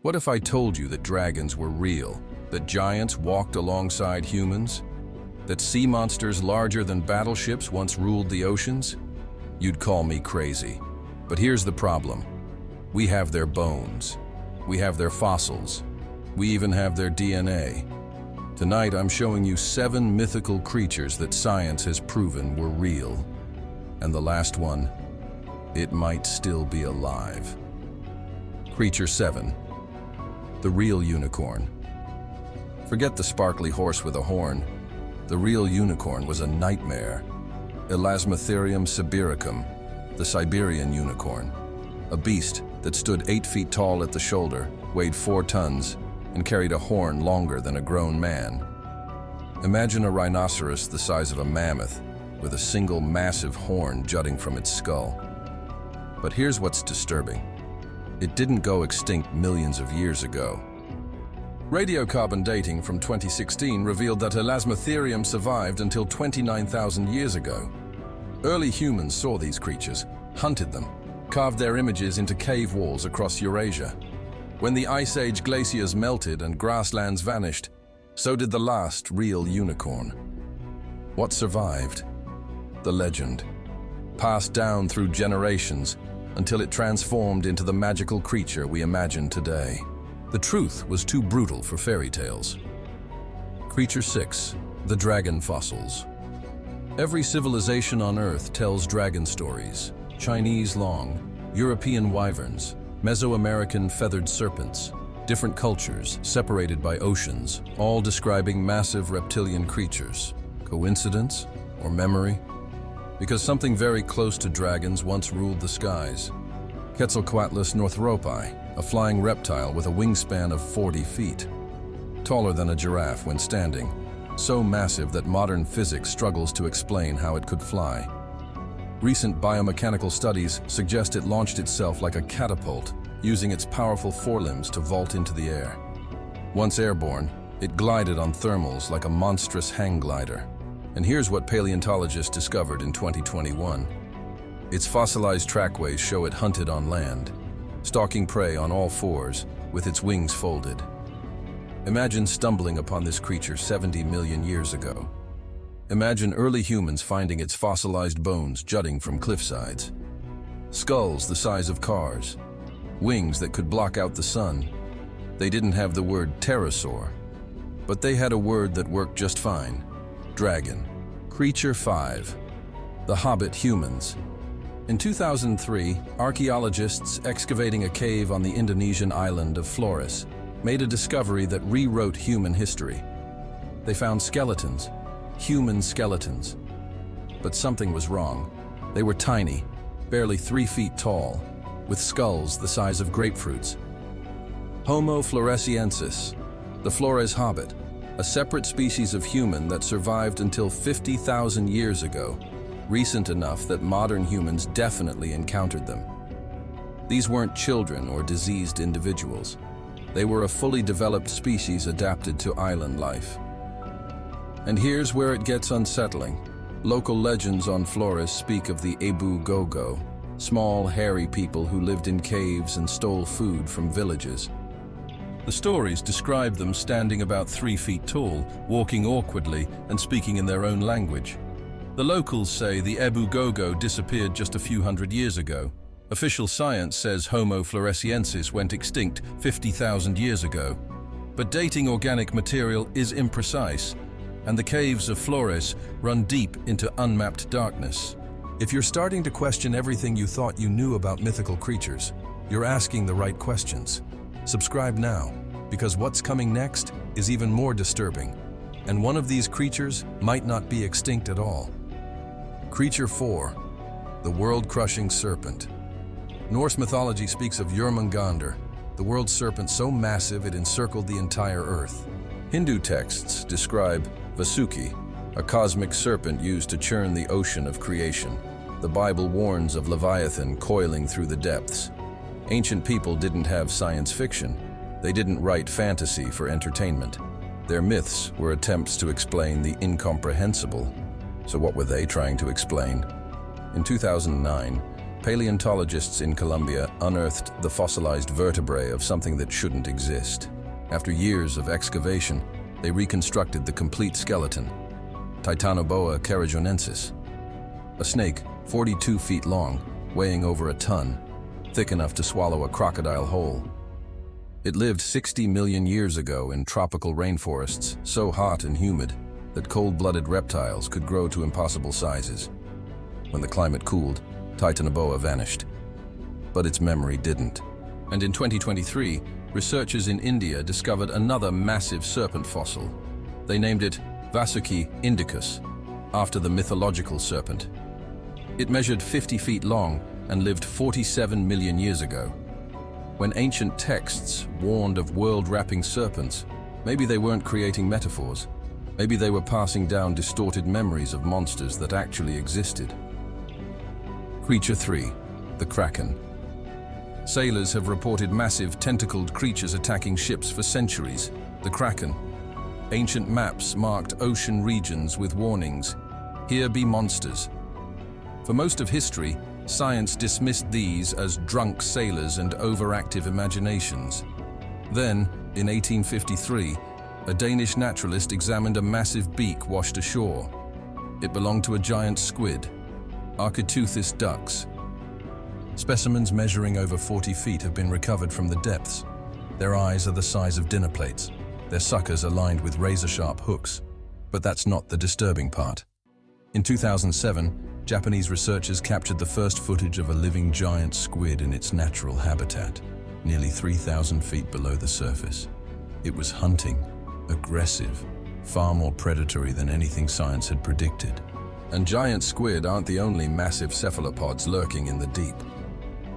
What if I told you that dragons were real, that giants walked alongside humans, that sea monsters larger than battleships once ruled the oceans? You'd call me crazy. But here's the problem. We have their bones. We have their fossils. We even have their DNA. Tonight, I'm showing you 7 mythical creatures that science has proven were real. And the last one, it might still be alive. Creature 7. The real unicorn. Forget the sparkly horse with a horn. The real unicorn was a nightmare. Elasmotherium sibiricum, the Siberian unicorn. A beast that stood 8 feet tall at the shoulder, weighed 4 tons, and carried a horn longer than a grown man. Imagine a rhinoceros the size of a mammoth, with a single massive horn jutting from its skull. But here's what's disturbing. It didn't go extinct millions of years ago. Radiocarbon dating from 2016 revealed that Elasmotherium survived until 29,000 years ago. Early humans saw these creatures, hunted them, carved their images into cave walls across Eurasia. When the Ice Age glaciers melted and grasslands vanished, so did the last real unicorn. What survived? The legend, passed down through generations until it transformed into the magical creature we imagine today. The truth was too brutal for fairy tales. Creature 6. The dragon fossils. Every civilization on Earth tells dragon stories. Chinese long, European wyverns, Mesoamerican feathered serpents. Different cultures, separated by oceans, all describing massive reptilian creatures. Coincidence or memory? Because something very close to dragons once ruled the skies. Quetzalcoatlus northropi, a flying reptile with a wingspan of 40 feet. Taller than a giraffe when standing, so massive that modern physics struggles to explain how it could fly. Recent biomechanical studies suggest it launched itself like a catapult, using its powerful forelimbs to vault into the air. Once airborne, it glided on thermals like a monstrous hang glider. And here's what paleontologists discovered in 2021. Its fossilized trackways show it hunted on land, stalking prey on all fours, with its wings folded. Imagine stumbling upon this creature 70 million years ago. Imagine early humans finding its fossilized bones jutting from cliffsides. Skulls the size of cars. Wings that could block out the sun. They didn't have the word pterosaur, but they had a word that worked just fine. Dragon. Creature 5. The Hobbit Humans. In 2003, archaeologists excavating a cave on the Indonesian island of Flores made a discovery that rewrote human history. They found skeletons, human skeletons. But something was wrong. They were tiny, barely 3 feet tall, with skulls the size of grapefruits. Homo floresiensis, the Flores Hobbit, a separate species of human that survived until 50,000 years ago, recent enough that modern humans definitely encountered them. These weren't children or diseased individuals. They were a fully developed species adapted to island life. And here's where it gets unsettling. Local legends on Flores speak of the Ebu Gogo, small, hairy people who lived in caves and stole food from villages. The stories describe them standing about 3 feet tall, walking awkwardly and speaking in their own language. The locals say the Ebu Gogo disappeared just a few hundred years ago. Official science says Homo floresiensis went extinct 50,000 years ago. But dating organic material is imprecise, and the caves of Flores run deep into unmapped darkness. If you're starting to question everything you thought you knew about mythical creatures, you're asking the right questions. Subscribe now, because what's coming next is even more disturbing, and one of these creatures might not be extinct at all. Creature 4. The world-crushing serpent. Norse mythology speaks of Jörmungandr, the world serpent so massive it encircled the entire earth. Hindu texts describe Vasuki, a cosmic serpent used to churn the ocean of creation. The Bible warns of Leviathan coiling through the depths. Ancient people didn't have science fiction. They didn't write fantasy for entertainment. Their myths were attempts to explain the incomprehensible. So what were they trying to explain? In 2009, Paleontologists in Colombia unearthed the fossilized vertebrae of something that shouldn't exist. After years of excavation, they reconstructed the complete skeleton, Titanoboa carajonensis, a snake 42 feet long, weighing over a ton, thick enough to swallow a crocodile whole. It lived 60 million years ago in tropical rainforests so hot and humid that cold-blooded reptiles could grow to impossible sizes. When the climate cooled, Titanoboa vanished. But its memory didn't. And in 2023, researchers in India discovered another massive serpent fossil. They named it Vasuki indicus, after the mythological serpent. It measured 50 feet long and lived 47 million years ago. When ancient texts warned of world-wrapping serpents, maybe they weren't creating metaphors. Maybe they were passing down distorted memories of monsters that actually existed. Creature 3, the Kraken. Sailors have reported massive tentacled creatures attacking ships for centuries. The Kraken. Ancient maps marked ocean regions with warnings, "Here be monsters." For most of history, science dismissed these as drunk sailors and overactive imaginations. Then, in 1853, a Danish naturalist examined a massive beak washed ashore. It belonged to a giant squid, Architeuthis ducks. Specimens measuring over 40 feet have been recovered from the depths. Their eyes are the size of dinner plates, their suckers are lined with razor-sharp hooks. But that's not the disturbing part. In 2007, Japanese researchers captured the first footage of a living giant squid in its natural habitat, nearly 3,000 feet below the surface. It was hunting, aggressive, far more predatory than anything science had predicted. And giant squid aren't the only massive cephalopods lurking in the deep.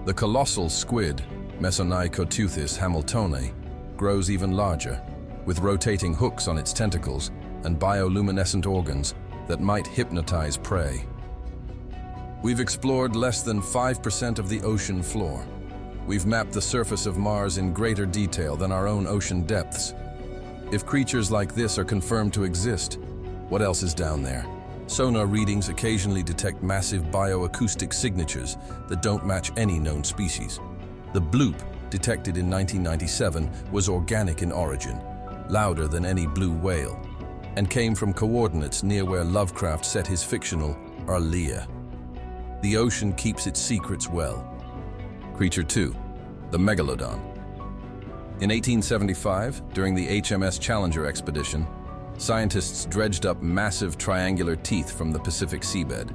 The colossal squid, Mesonychoteuthis hamiltoni, grows even larger, with rotating hooks on its tentacles and bioluminescent organs that might hypnotize prey. We've explored less than 5% of the ocean floor. We've mapped the surface of Mars in greater detail than our own ocean depths. If creatures like this are confirmed to exist, what else is down there? Sonar readings occasionally detect massive bioacoustic signatures that don't match any known species. The bloop, detected in 1997, was organic in origin, louder than any blue whale, and came from coordinates near where Lovecraft set his fictional Arlia. The ocean keeps its secrets well. Creature 2, the Megalodon. In 1875, during the HMS Challenger expedition, scientists dredged up massive triangular teeth from the Pacific seabed.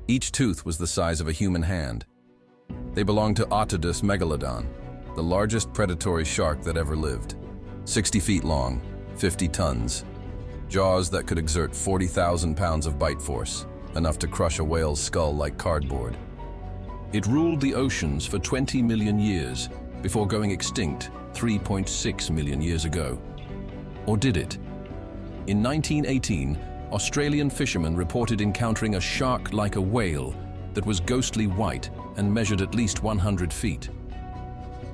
Each tooth was the size of a human hand. They belonged to Otodus megalodon, the largest predatory shark that ever lived. 60 feet long, 50 tons. Jaws that could exert 40,000 pounds of bite force, enough to crush a whale's skull like cardboard. It ruled the oceans for 20 million years before going extinct 3.6 million years ago. Or did it? In 1918, Australian fishermen reported encountering a shark like a whale that was ghostly white and measured at least 100 feet.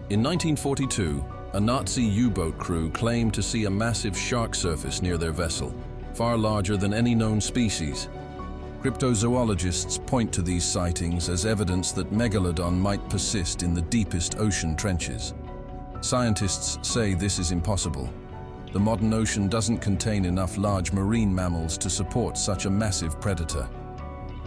In 1942, a Nazi U-boat crew claimed to see a massive shark surface near their vessel, far larger than any known species. Cryptozoologists point to these sightings as evidence that Megalodon might persist in the deepest ocean trenches. Scientists say this is impossible. The modern ocean doesn't contain enough large marine mammals to support such a massive predator.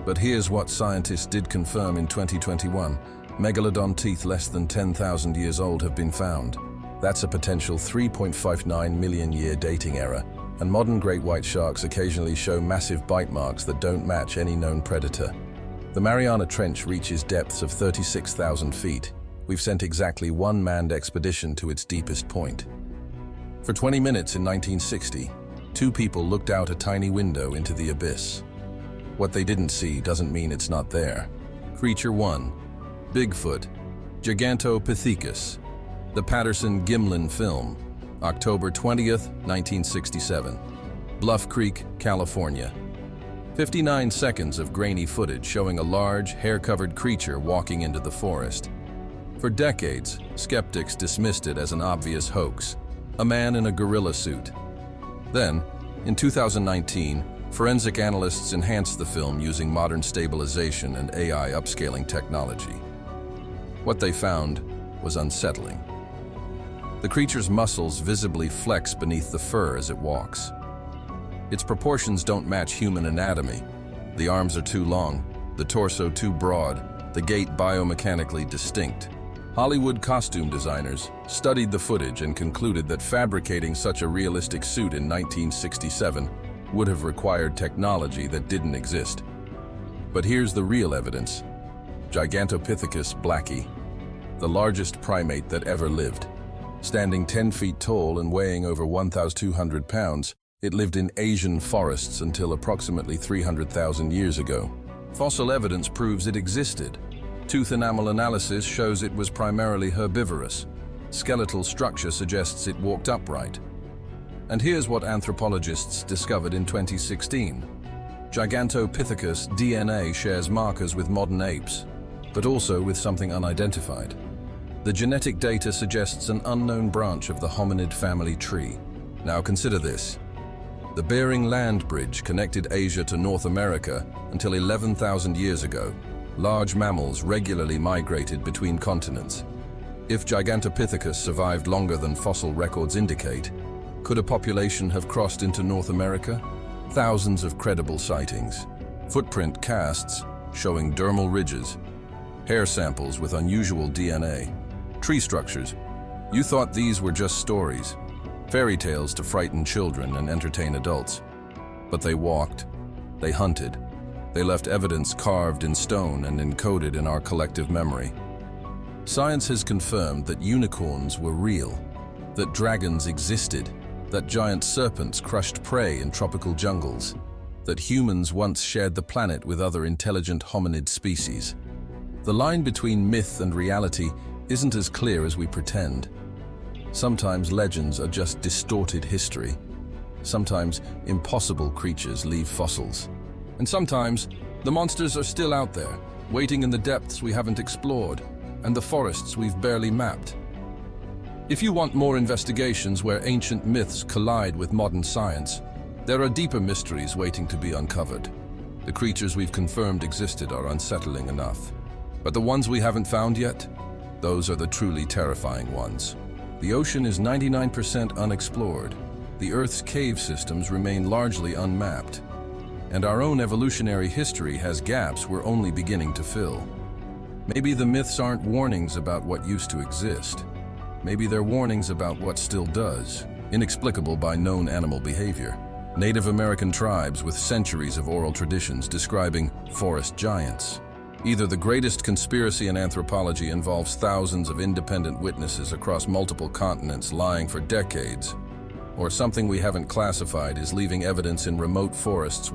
But here's what scientists did confirm in 2021. Megalodon teeth less than 10,000 years old have been found. That's a potential 3.59 million year dating error. And modern great white sharks occasionally show massive bite marks that don't match any known predator. The Mariana Trench reaches depths of 36,000 feet. We've sent exactly one manned expedition to its deepest point. For 20 minutes in 1960, 2 people looked out a tiny window into the abyss. What they didn't see doesn't mean it's not there. Creature 1, Bigfoot Gigantopithecus, the Patterson-Gimlin film, October 20th, 1967. Bluff Creek, California. 59 seconds of grainy footage showing a large, hair-covered creature walking into the forest. For decades, skeptics dismissed it as an obvious hoax, a man in a gorilla suit. Then, in 2019, Forensic analysts enhanced the film using modern stabilization and AI upscaling technology. What they found was unsettling. The creature's muscles visibly flex beneath the fur as it walks. Its proportions don't match human anatomy. The arms are too long, the torso too broad, the gait biomechanically distinct. Hollywood costume designers studied the footage and concluded that fabricating such a realistic suit in 1967 would have required technology that didn't exist. But here's the real evidence. Gigantopithecus blacki, the largest primate that ever lived. Standing 10 feet tall and weighing over 1,200 pounds, it lived in Asian forests until approximately 300,000 years ago. Fossil evidence proves it existed. Tooth enamel analysis shows it was primarily herbivorous. Skeletal structure suggests it walked upright. And here's what anthropologists discovered in 2016. Gigantopithecus DNA shares markers with modern apes, but also with something unidentified. The genetic data suggests an unknown branch of the hominid family tree. Now consider this. The Bering Land Bridge connected Asia to North America until 11,000 years ago. Large mammals regularly migrated between continents. If Gigantopithecus survived longer than fossil records indicate, could a population have crossed into North America? Thousands of credible sightings. Footprint casts showing dermal ridges. Hair samples with unusual DNA. Tree structures. You thought these were just stories, fairy tales to frighten children and entertain adults. But they walked, they hunted, they left evidence carved in stone and encoded in our collective memory. Science has confirmed that unicorns were real, that dragons existed, that giant serpents crushed prey in tropical jungles, that humans once shared the planet with other intelligent hominid species. The line between myth and reality isn't as clear as we pretend. Sometimes legends are just distorted history. Sometimes impossible creatures leave fossils. And sometimes the monsters are still out there, waiting in the depths we haven't explored and the forests we've barely mapped. If you want more investigations where ancient myths collide with modern science, there are deeper mysteries waiting to be uncovered. The creatures we've confirmed existed are unsettling enough. But the ones we haven't found yet, those are the truly terrifying ones. The ocean is 99% unexplored. The Earth's cave systems remain largely unmapped. And our own evolutionary history has gaps we're only beginning to fill. Maybe the myths aren't warnings about what used to exist. Maybe they're warnings about what still does, inexplicable by known animal behavior. Native American tribes with centuries of oral traditions describing forest giants. Either the greatest conspiracy in anthropology involves thousands of independent witnesses across multiple continents lying for decades, or something we haven't classified is leaving evidence in remote forests